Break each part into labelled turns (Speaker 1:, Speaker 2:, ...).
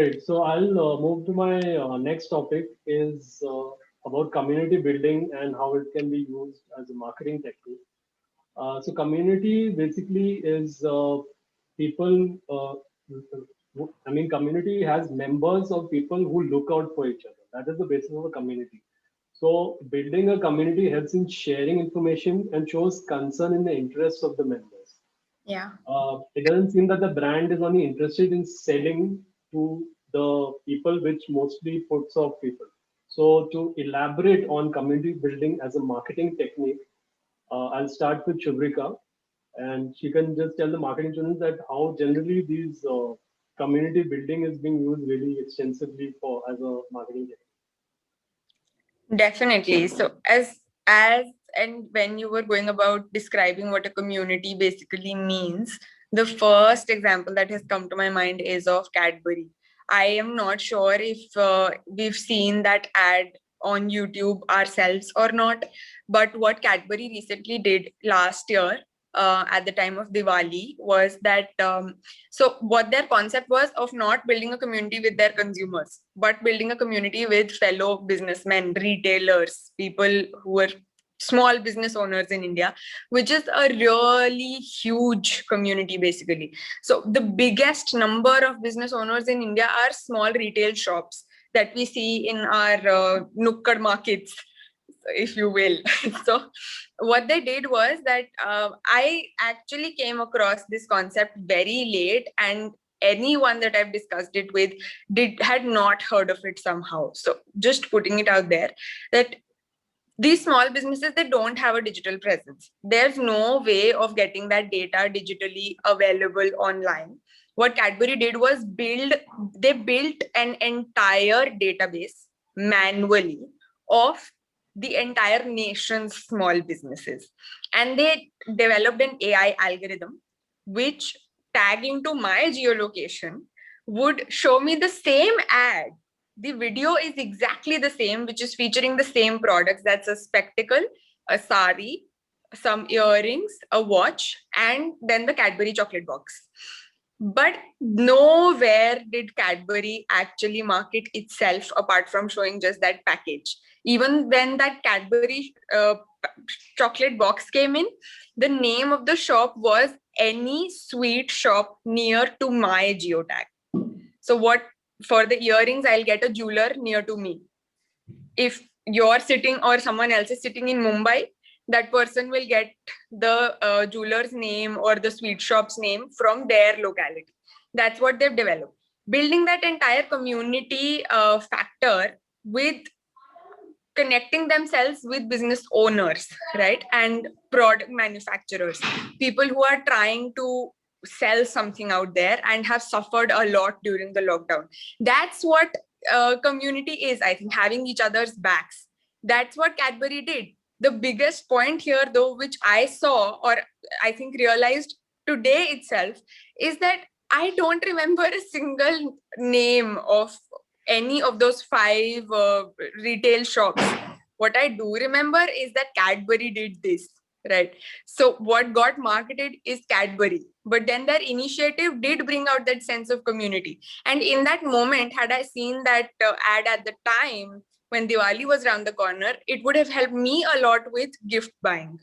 Speaker 1: Great. So I'll move to my next topic is about community building and how it can be used as a marketing technique. So community basically is people. Community has members of people who look out for each other. That is the basis of a community. So building a community helps in sharing information and shows concern in the interests of the members.
Speaker 2: Yeah.
Speaker 1: It doesn't seem that the brand is only interested in selling to the people, which mostly puts off people. So to elaborate on community building as a marketing technique, I'll start with Shubhrika, and she can just tell the marketing students that how generally these community building is being used really extensively for as a marketing technique.
Speaker 2: Definitely. So as and when you were going about describing what a community basically means, the first example that has come to my mind is of Cadbury. I am not sure if we've seen that ad on YouTube ourselves or not, but what Cadbury recently did last year at the time of Diwali was that so what their concept was of not building a community with their consumers, but building a community with fellow businessmen, retailers, people who were small business owners in India, which is a really huge community basically. So the biggest number of business owners in India are small retail shops that we see in our nukkad markets, if you will. So what they did was that I actually came across this concept very late, and anyone that I've discussed it with had not heard of it somehow. So just putting it out there that these small businesses, they don't have a digital presence. There's no way of getting that data digitally available online. What Cadbury did was they built an entire database manually of the entire nation's small businesses. And they developed an AI algorithm which, tagging to my geolocation, would show me the same ad. The video is exactly the same, which is featuring the same products. That's a spectacle, a sari, some earrings, a watch, and then the Cadbury chocolate box. But nowhere did Cadbury actually market itself apart from showing just that package. Even when that Cadbury chocolate box came in, the name of the shop was any sweet shop near to my geotag. So what, for the earrings, I'll get a jeweler near to me. If you're sitting or someone else is sitting in Mumbai, that person will get the jeweler's name or the sweet shop's name from their locality. That's what they've developed. Building that entire community factor with connecting themselves with business owners, right? And product manufacturers, people who are trying to sell something out there and have suffered a lot during the lockdown. That's what community is, I think, having each other's backs. That's what Cadbury did. The biggest point here, though, which I saw, or I think realized today itself, is that I don't remember a single name of any of those 5 retail shops. What I do remember is that Cadbury did this, right? So what got marketed is Cadbury, but then their initiative did bring out that sense of community. And in that moment, had I seen that ad at the time when Diwali was around the corner, it would have helped me a lot with gift buying,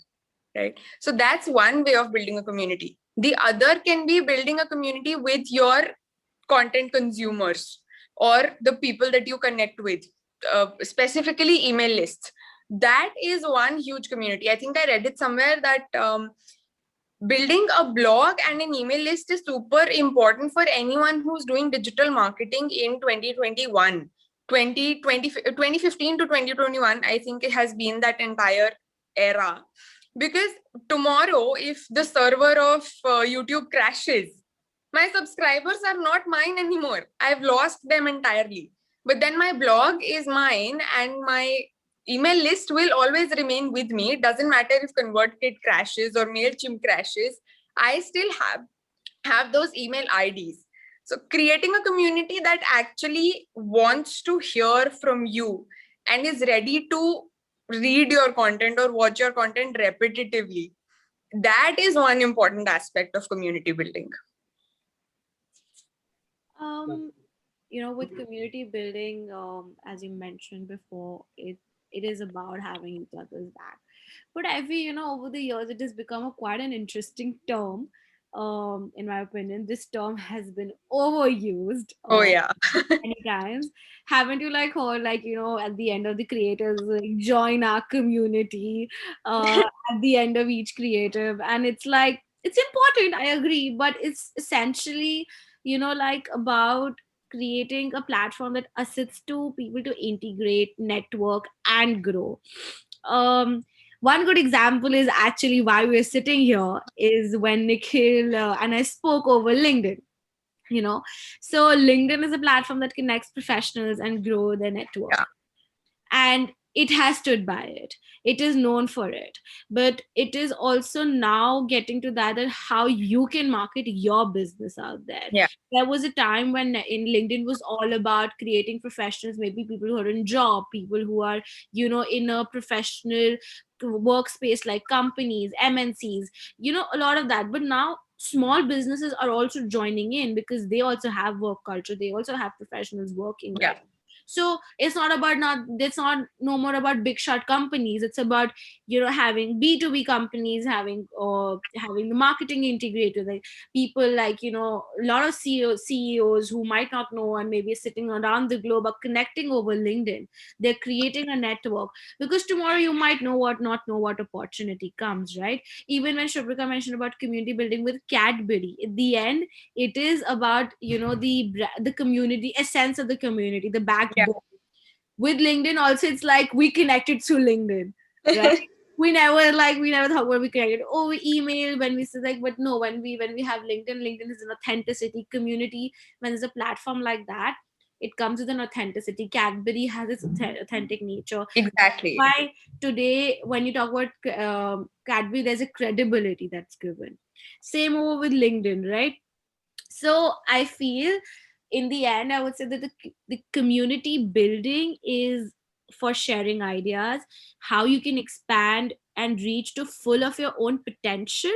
Speaker 2: right? So that's one way of building a community. The other can be building a community with your content consumers or the people that you connect with, specifically email lists. That is one huge community. I think I read it somewhere that building a blog and an email list is super important for anyone who's doing digital marketing in 2021. 2015 to 2021, I think it has been that entire era. Because tomorrow, if the server of YouTube crashes, my subscribers are not mine anymore. I've lost them entirely. But then my blog is mine and my email list will always remain with me. It doesn't matter if ConvertKit crashes or MailChimp crashes. I still have those email IDs. So creating a community that actually wants to hear from you and is ready to read your content or watch your content repetitively, that is one important aspect of community building.
Speaker 3: Um, with community building, as you mentioned before, it is about having each other's back. But I feel, over the years, it has become quite an interesting term. In my opinion, this term has been overused.
Speaker 2: Oh yeah.
Speaker 3: Many times. Haven't you heard at the end of the creators join our community at the end of each creative, and it's it's important, I agree, but it's essentially about creating a platform that assists to people to integrate, network, and grow. One good example is actually why we're sitting here is when Nikhil and I spoke over LinkedIn. you know so LinkedIn is a platform that connects professionals and grow their network,
Speaker 2: Yeah.
Speaker 3: and it has stood by it. It is known for it, but it is also now getting to that how you can market your business out there.
Speaker 2: Yeah.
Speaker 3: There was a time when in LinkedIn was all about creating professionals, maybe people who are in job, people who are in a professional workspace like companies, MNCs, a lot of that. But now small businesses are also joining in because they also have work culture, they also have professionals working
Speaker 2: Yeah.
Speaker 3: there. So it's not no more about big shot companies. It's about having B2B companies, having the marketing integrator, like people like a lot of CEOs who might not know and maybe sitting around the globe are connecting over LinkedIn. They're creating a network because tomorrow you might not know what opportunity comes, right? Even when Shubhrika mentioned about community building with Cadbury, at the end it is about the community essence of the community, the
Speaker 2: Yeah.
Speaker 3: backbone. With LinkedIn also, it's like we connected through LinkedIn, right? We never thought when we connected, oh, we email when we say like, but no, when we have LinkedIn is an authenticity community. When there's a platform like that, it comes with an authenticity. Cadbury has its authentic nature.
Speaker 2: Exactly.
Speaker 3: Why today when you talk about Cadbury, there's a credibility that's given. Same over with LinkedIn, right? So I feel in the end, I would say that the community building is for sharing ideas, how you can expand and reach to full of your own potential.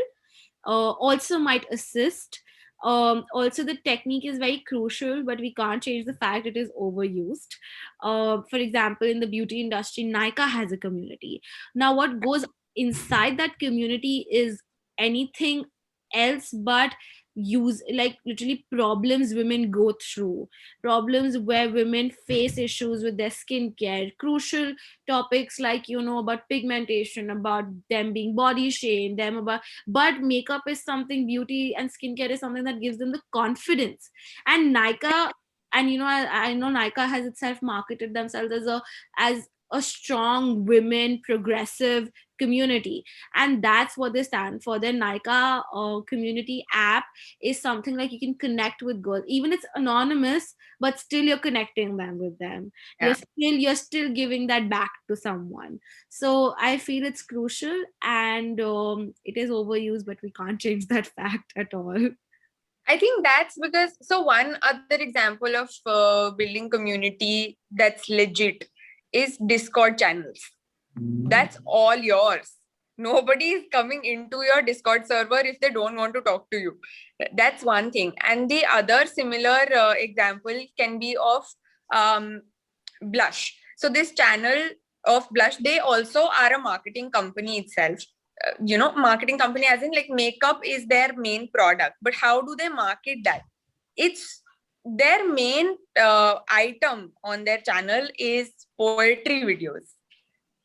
Speaker 3: Also might assist. Also, the technique is very crucial, but we can't change the fact it is overused. For example, in the beauty industry, Nika has a community. Now, what goes inside that community is anything else but use, like literally problems women go through, problems where women face issues with their skincare, crucial topics like about pigmentation, about them being body shamed, them about, but makeup is something, beauty and skincare is something that gives them the confidence. And Nika, and I know Nika has itself marketed themselves as a strong women progressive community, and that's what they stand for. Their Nika community app is something like you can connect with girls, even it's anonymous, but still you're connecting them with them.
Speaker 2: Yeah.
Speaker 3: You're still giving that back to someone. So I feel it's crucial, and it is overused, but we can't change that fact at all.
Speaker 2: I think that's because, so one other example of building community that's legit is Discord channels. That's all yours. Nobody is coming into your Discord server if they don't want to talk to you. That's one thing. And the other similar example can be of um, Blush. So this channel of Blush, they also are a marketing company itself. Marketing company as in like makeup is their main product. But how do they market that? It's their main item on their channel is poetry videos.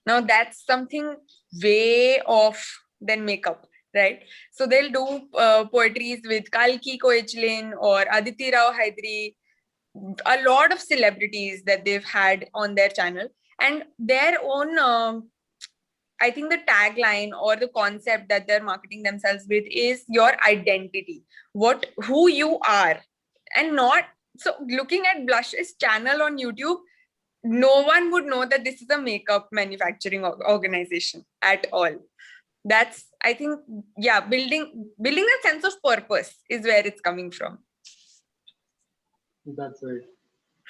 Speaker 2: Now that's something way off than makeup, right? So they'll do poetries with Kalki Koechlin or Aditi Rao Hydari, a lot of celebrities that they've had on their channel, and their own I think the tagline or the concept that they're marketing themselves with is your identity, who you are. And not so looking at Blush's channel on YouTube, no one would know that this is a makeup manufacturing organization at all. That's, I think, yeah, building that sense of purpose is where it's coming from.
Speaker 1: That's right.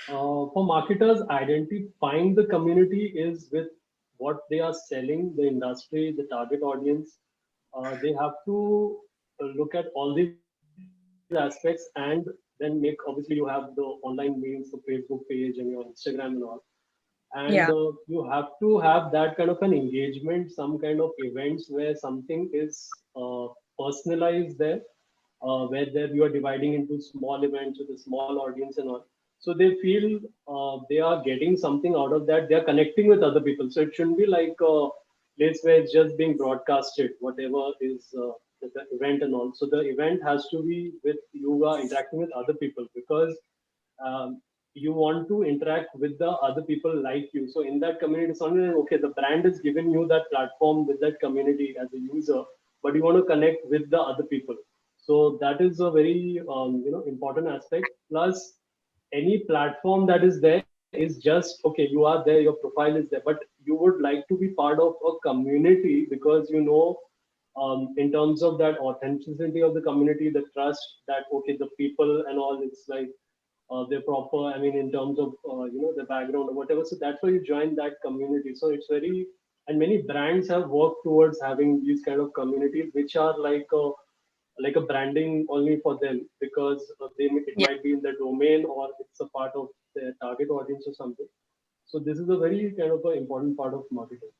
Speaker 1: For marketers, identifying the community is with what they are selling, the industry, the target audience. They have to look at all these aspects and then make, obviously you have the online means, the Facebook page and your Instagram and all. And
Speaker 2: Yeah.
Speaker 1: you have to have that kind of an engagement, some kind of events where something is personalized there, where there you are dividing into small events with a small audience and all. So they feel they are getting something out of that. They are connecting with other people. So it shouldn't be like a place where it's just being broadcasted, whatever is the event and all. So the event has to be with you are interacting with other people, because you want to interact with the other people like you. So in that community, it's only like, okay, the brand has given you that platform with that community as a user, but you want to connect with the other people. So that is a very important aspect. Plus, any platform that is there is just okay. You are there, your profile is there, but you would like to be part of a community, because in terms of that authenticity of the community, the trust that okay, the people and all, it's like they're proper. I mean, in terms of the background or whatever. So that's why you join that community. So it's very, and many brands have worked towards having these kind of communities, which are like a branding only for them, because it
Speaker 2: Yeah.
Speaker 1: might be in the domain or it's a part of their target audience or something. So this is a very kind of an important part of marketing.